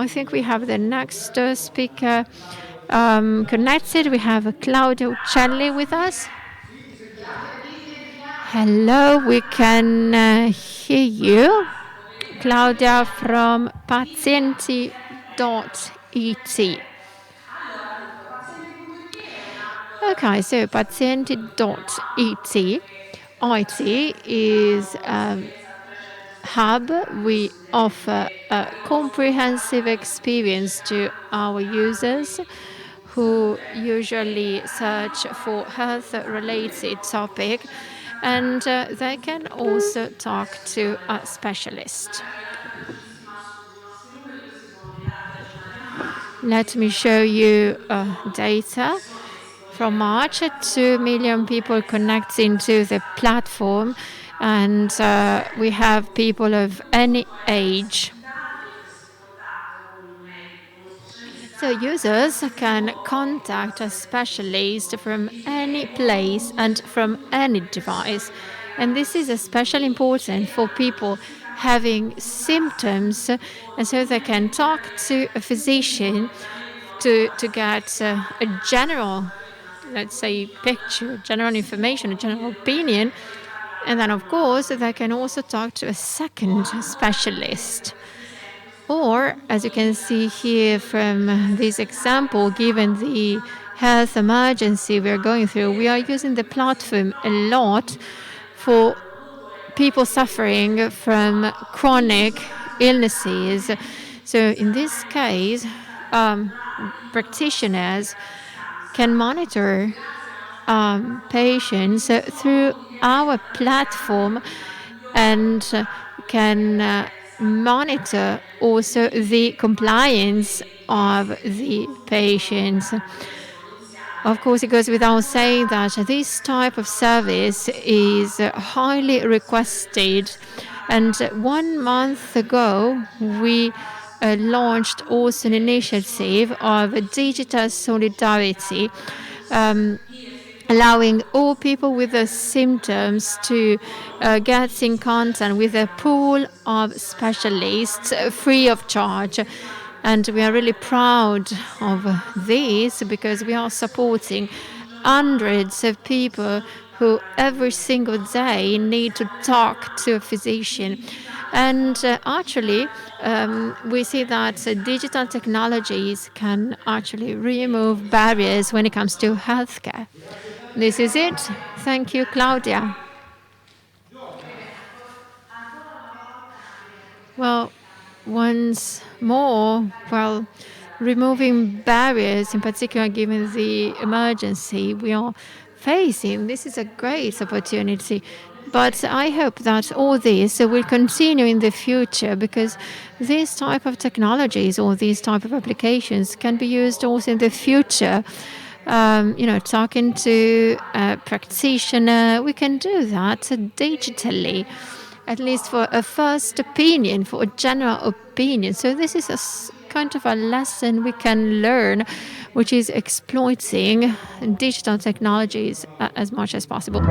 I think we have the next speaker connected. We have Claudia Uccelli with us. Hello, we can hear you. Claudia from Pazienti.it. Okay, so Pazienti.it. IT is hub. We offer a comprehensive experience to our users who usually search for health-related topic, and they can also talk to a specialist. Let me show you data. From March, 2 million people connecting to the platform, and we have people of any age. So users can contact a specialist from any place and from any device. And this is especially important for people having symptoms, and so they can talk to a physician to get a general, let's say, picture, general information, a general opinion. And then, of course, they can also talk to a second specialist. Or, as you can see here from this example, given the health emergency we're going through, we are using the platform a lot for people suffering from chronic illnesses. So in this case, practitioners can monitor patients through our platform and can monitor also the compliance of the patients. Of course, it goes without saying that this type of service is highly requested. And 1 month ago, we launched also an initiative of digital solidarity, allowing all people with the symptoms to get in contact with a pool of specialists free of charge. And we are really proud of this because we are supporting hundreds of people who every single day need to talk to a physician. And actually, we see that digital technologies can actually remove barriers when it comes to healthcare. This is it. Thank you, Claudia. Well, once more, removing barriers, in particular given the emergency we are facing, this is a great opportunity. But I hope that all this will continue in the future because this type of technologies or these type of applications can be used also in the future. Talking to a practitioner, we can do that digitally, at least for a first opinion, for a general opinion. So this is kind of a lesson we can learn, which is exploiting digital technologies as much as possible.